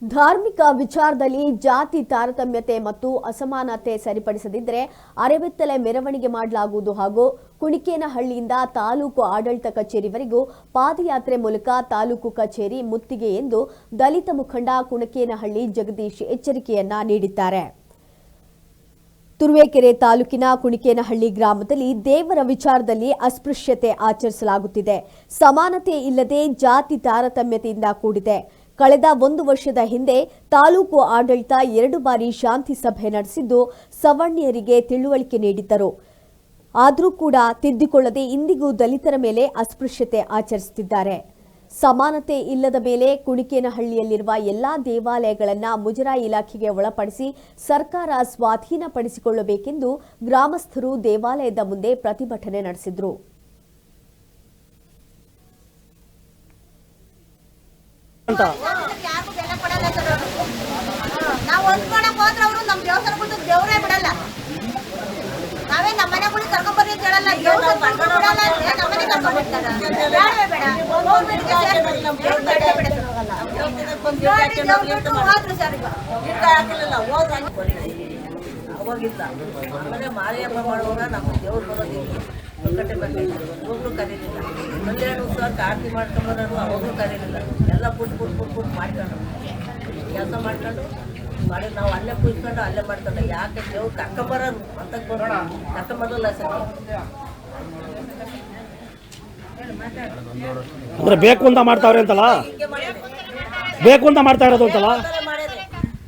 ಧಾರ್ಮಿಕ ವಿಚಾರದಲ್ಲಿ ಜಾತಿ ತಾರತಮ್ಯತೆ ಮತ್ತು ಅಸಮಾನತೆ ಸರಿಪಡಿಸದಿದ್ದರೆ ಅರೆಬೆತ್ತಲೆ ಮೆರವಣಿಗೆ ಮಾಡಲಾಗುವುದು ಹಾಗೂ ಕುಣಿಕೇನಹಳ್ಳಿಯಿಂದ ತಾಲೂಕು ಆಡಳಿತ ಕಚೇರಿವರೆಗೂ ಪಾದಯಾತ್ರೆ ಮೂಲಕ ತಾಲೂಕು ಕಚೇರಿ ಮುತ್ತಿಗೆ ಎಂದು ದಲಿತ ಮುಖಂಡ ಕುಣಿಕೇನಹಳ್ಳಿ ಜಗದೀಶ್ ಎಚ್ಚರಿಕೆಯನ್ನ ನೀಡಿದ್ದಾರೆ. ತುರುವೇಕೆರೆ ತಾಲೂಕಿನ ಕುಣಿಕೇನಹಳ್ಳಿ ಗ್ರಾಮದಲ್ಲಿ ದೇವರ ವಿಚಾರದಲ್ಲಿ ಅಸ್ಪೃಶ್ಯತೆ ಆಚರಿಸಲಾಗುತ್ತಿದೆ. ಸಮಾನತೆ ಇಲ್ಲದೆ ಜಾತಿ ತಾರತಮ್ಯತೆಯಿಂದ ಕೂಡಿದೆ. ಕಳೆದ 1 ವರ್ಷದ ಹಿಂದೆ ತಾಲೂಕು ಆಡಳಿತ 2 ಬಾರಿ ಶಾಂತಿ ಸಭೆ ನಡೆಸಿದ್ದು ಸವರ್ಣೀಯರಿಗೆ ತಿಳುವಳಿಕೆ ನೀಡಿದ್ದರು. ಆದರೂ ಕೂಡ ತಿದ್ದಿಕೊಳ್ಳದೆ ಇಂದಿಗೂ ದಲಿತರ ಮೇಲೆ ಅಸ್ಪೃಶ್ಯತೆ ಆಚರಿಸುತ್ತಿದ್ದಾರೆ. ಸಮಾನತೆ ಇಲ್ಲದ ಮೇಲೆ ಕುಣಿಕೇನಹಳ್ಳಿಯಲ್ಲಿರುವ ಎಲ್ಲಾ ದೇವಾಲಯಗಳನ್ನು ಮುಜರಾಯಿ ಇಲಾಖೆಗೆ ಒಳಪಡಿಸಿ ಸರ್ಕಾರ ಸ್ವಾಧೀನಪಡಿಸಿಕೊಳ್ಳಬೇಕೆಂದು ಗ್ರಾಮಸ್ಥರು ದೇವಾಲಯದ ಮುಂದೆ ಪ್ರತಿಭಟನೆ ನಡೆಸಿದರು. ನಾವೇ ನಮ್ಮ ಮನೆಗಳಿಗೆ ಕರ್ಕೊಂಡ್ಬರ್ರಿ ಅಂತ ಹೇಳಲ್ಲ. ಅವಾಗಿಲ್ಲ. ಆಮೇಲೆ ಮಾರಿ ಹಬ್ಬ ಮಾಡುವಾಗ ನಮ್ಮ ದೇವ್ರು ಬರೋದಿಲ್ಲ, ಒಕ್ಕಟ್ಟೆ ಬಗ್ಗೆ ಹೋಗ್ಲು ಕರೀಲಿಲ್ಲ. ಒಂದೆರಡು ದಿವಸ ಆರತಿ ಮಾಡ್ಕೊಂಬರೋದು ಅವಾಗೂ ಕರೀಲಿಲ್ಲ. ಎಲ್ಲ ಪುಟ್ ಮಾಡ್ಕೊಂಡು ಕೆಲಸ ಮಾಡ್ಕೊಂಡು ಮಾಡಿ ನಾವು ಅಲ್ಲೇ ಕುಯ್ಕೊಂಡು ಅಲ್ಲೇ ಮಾಡ್ಕೊಂಡು ಯಾಕೆ ದೇವ್ರು ಕರ್ಕೊಂಬರೋದು ಅಂತ ಕರ್ಕೊಂಬರಲ್ಲ ಸರ್. ಅಂದ್ರೆ ಬೇಕು ಅಂತ ಮಾಡ್ತಾವ್ರೆ ಅಂತಲ್ಲ, ಬೇಕು ಅಂತ ಮಾಡ್ತಾ ಇರೋದು ಅಂತಲ್ಲ.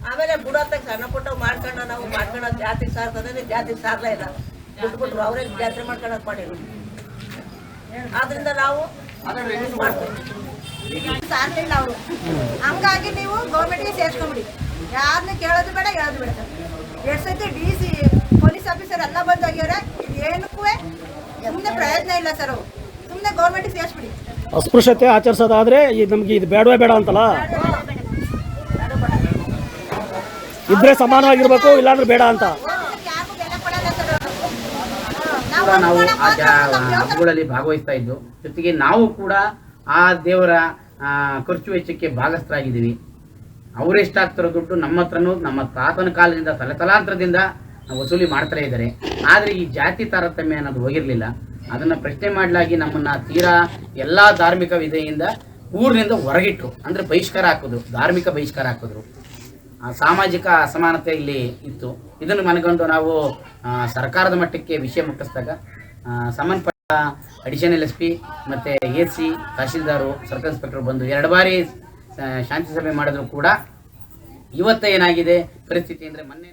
ಆಮೇಲೆ ಬುಡತ್ತಾಗ ಸಣ್ಣ ಪುಟ್ಟ ಮಾಡ್ಕೊಂಡು ನಾವು ಮಾಡ್ಕೊಳ್ಳೋದು ಜಾತಿಗೆ ಸಾರ್ತದೆ, ಜಾತಿಗೆ ಸಾರ್ಲೇ ಇಲ್ಲ. ಬಿಟ್ಬಿಟ್ರು ಅವರೇ ಜಾತ್ರೆ ಮಾಡ್ಕೊಳಕ್ ಮಾಡಿದ್ರು. ಆದ್ರಿಂದ ನಾವು ಸಾರ್ಲಿಲ್ಲ ಅವರು. ಹಂಗಾಗಿ ನೀವು ಗೌರ್ಮೆಂಟ್ಗೆ ಸೇರ್ಸ್ಕೊಂಬಿಡಿ. ಯಾರನ್ನ ಕೇಳೋದು ಬೇಡ, ಹೇಳೋದು ಬೇಡ. 2 ಸತಿ DC ಪೊಲೀಸ್ ಆಫೀಸರ್ ಎಲ್ಲ ಬಂದೋಗ್ಯಾರ. ಏನಕ್ಕೂ ಸುಮ್ಮನೆ ಪ್ರಯೋಜನ ಇಲ್ಲ ಸರ್. ಅವರು ಸುಮ್ಮನೆ ಗೌರ್ಮೆಂಟ್ಗೆ ಸೇರಿಸ್ಬಿಡಿ. ಅಸ್ಪೃಶ್ಯತೆ ಆಚರಿಸೋದಾದ್ರೆ ನಮ್ಗೆ ಇದು ಬೇಡವೇ ಬೇಡ ಅಂತಲ್ಲ. ಇದ್ರೆ ಸಮಾನವಾಗಿರ್ಬೇಕು, ಇಲ್ಲಾಂದ್ರೆ ಬೇಡ ಅಂತ. ನಾವು ಆ ಹಬ್ಬಗಳಲ್ಲಿ ಭಾಗವಹಿಸ್ತಾ ಇದ್ದು, ಜೊತೆಗೆ ನಾವು ಕೂಡ ಆ ದೇವರ ಖರ್ಚು ವೆಚ್ಚಕ್ಕೆ ಭಾಗಸ್ಥರಾಗಿದ್ದೀವಿ. ಅವರೆಷ್ಟಾಗ್ತಿರೋ ದುಡ್ಡು ನಮ್ಮ ಹತ್ರನೂ ನಮ್ಮ ತಾತನ ಕಾಲದಿಂದ ತಲೆತಲಾಂತರದಿಂದ ವಸೂಲಿ ಮಾಡ್ತಾ ಇದ್ದಾರೆ. ಆದರೆ ಈ ಜಾತಿ ತಾರತಮ್ಯ ಅನ್ನೋದು ಹೋಗಿರಲಿಲ್ಲ. ಅದನ್ನು ಪ್ರಶ್ನೆ ಮಾಡಲಾಗಿ ನಮ್ಮನ್ನು ತೀರಾ ಎಲ್ಲ ಧಾರ್ಮಿಕ ವಿಧೆಯಿಂದ ಊರಿನಿಂದ ಹೊರಗಿಟ್ರು. ಅಂದರೆ ಬಹಿಷ್ಕಾರ ಹಾಕಿದ್ರು, ಧಾರ್ಮಿಕ ಬಹಿಷ್ಕಾರ ಹಾಕಿದ್ರು. ಸಾಮಾಜಿಕ ಅಸಮಾನತೆ ಇಲ್ಲಿ ಇತ್ತು. ಇದನ್ನು ಮನಗಂಡು ನಾವು ಸರ್ಕಾರದ ಮಟ್ಟಕ್ಕೆ ವಿಷಯ ಮುಟ್ಟಿಸಿದಾಗ ಸಂಬಂಧಪಟ್ಟ ಅಡಿಷನಲ್ SP ಮತ್ತು AC ತಹಶೀಲ್ದಾರು, ಸರ್ಕಲ್ ಇನ್ಸ್ಪೆಕ್ಟರ್ ಬಂದು 2 ಬಾರಿ ಶಾಂತಿ ಸಭೆ ಮಾಡಿದ್ರು ಕೂಡ ಇವತ್ತು ಏನಾಗಿದೆ ಪರಿಸ್ಥಿತಿ ಅಂದರೆ ಮೊನ್ನೆ